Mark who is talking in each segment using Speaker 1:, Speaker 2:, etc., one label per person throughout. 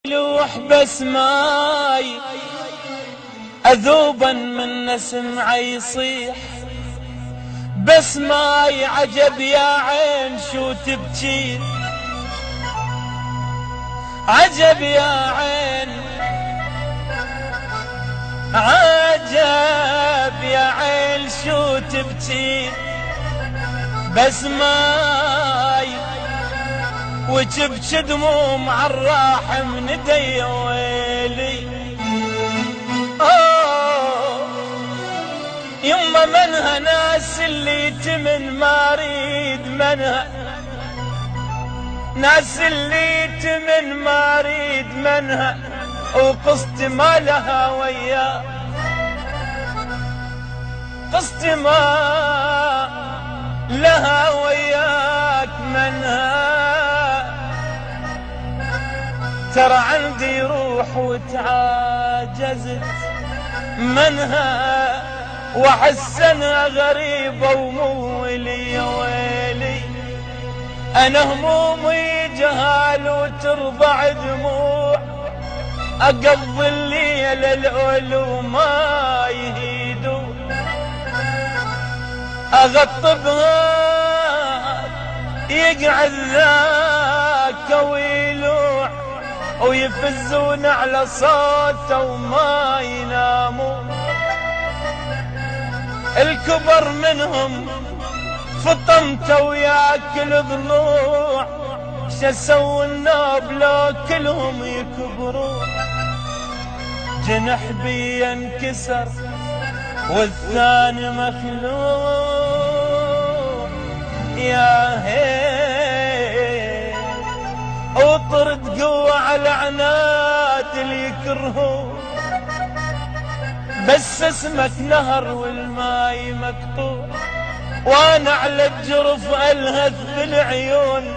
Speaker 1: لوح بس ماي أذوبا من نسمعه يصيح، بس ماي عجب يا عين شو تبكي، عجب يا عين عجب يا عين شو تبكي، بس ماي وتبكي دموم عالراح من ايدي ويلي. يما منها ناس اللي تمن ما اريد منها، ناس اللي تمن ما اريد منها، وقصت ما لها وياه، قصت ما لها وياك منها. ترى عندي روح وتعاجزت منها، وحسنها غريبة ومولي يا ويلي. أنا همومي جهال وترضع دموع، أقضي الليل الأول ما يهيدوا، أغطبها يقعد ذاك ويلوع، ويفزون على صوته وما يناموا. الكبر منهم فطمته وياكل ضلوع، شسوا الناب لو كلهم يكبروا. جنح بي انكسر والثاني مخلوع، يا هي وطرد قوة على عناد اللي يكرهوا، بس اسمك نهر والماي مقطوع، وانا على الجرف الهث بالعيون،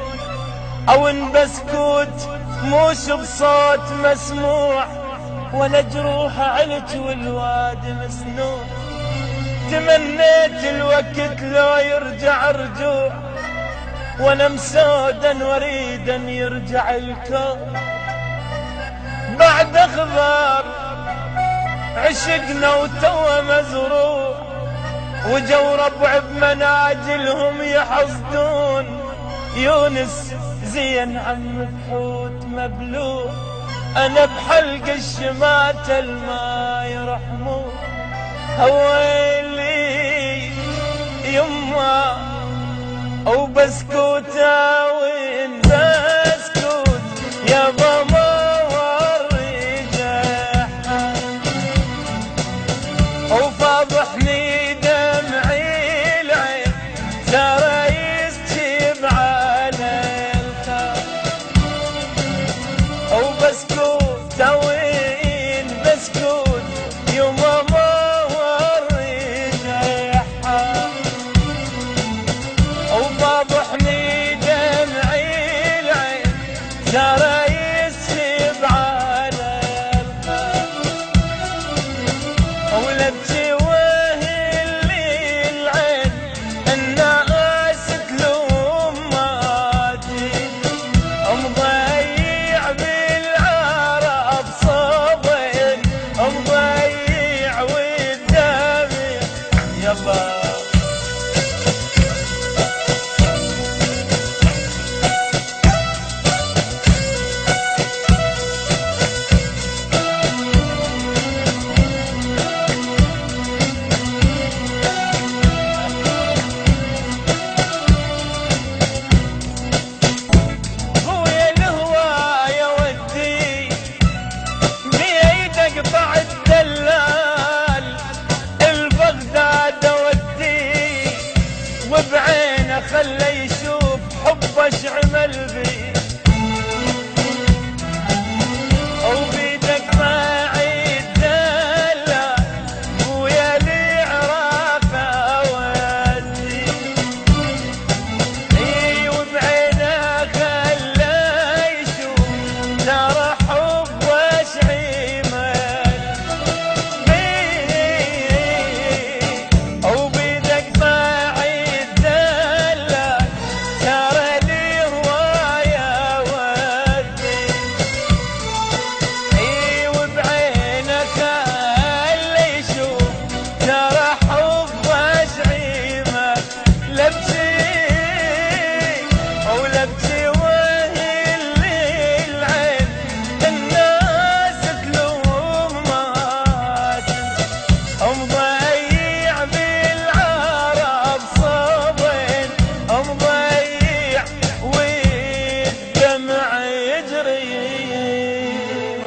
Speaker 1: او ان بسكوت موش بصوت مسموع، وانا جروح علت والواد مسنون. تمنيت الوقت لو يرجع رجوع، وانا مسودا وريدا يرجع الكون. بعد اخبار عشقنا وتوه مزروع، وجو ربع بمناجلهم يحصدون. يونس زين عم بحوت مبلوع، انا بحلق الشماتة الما يرحمون. هويلي يما وبسكوته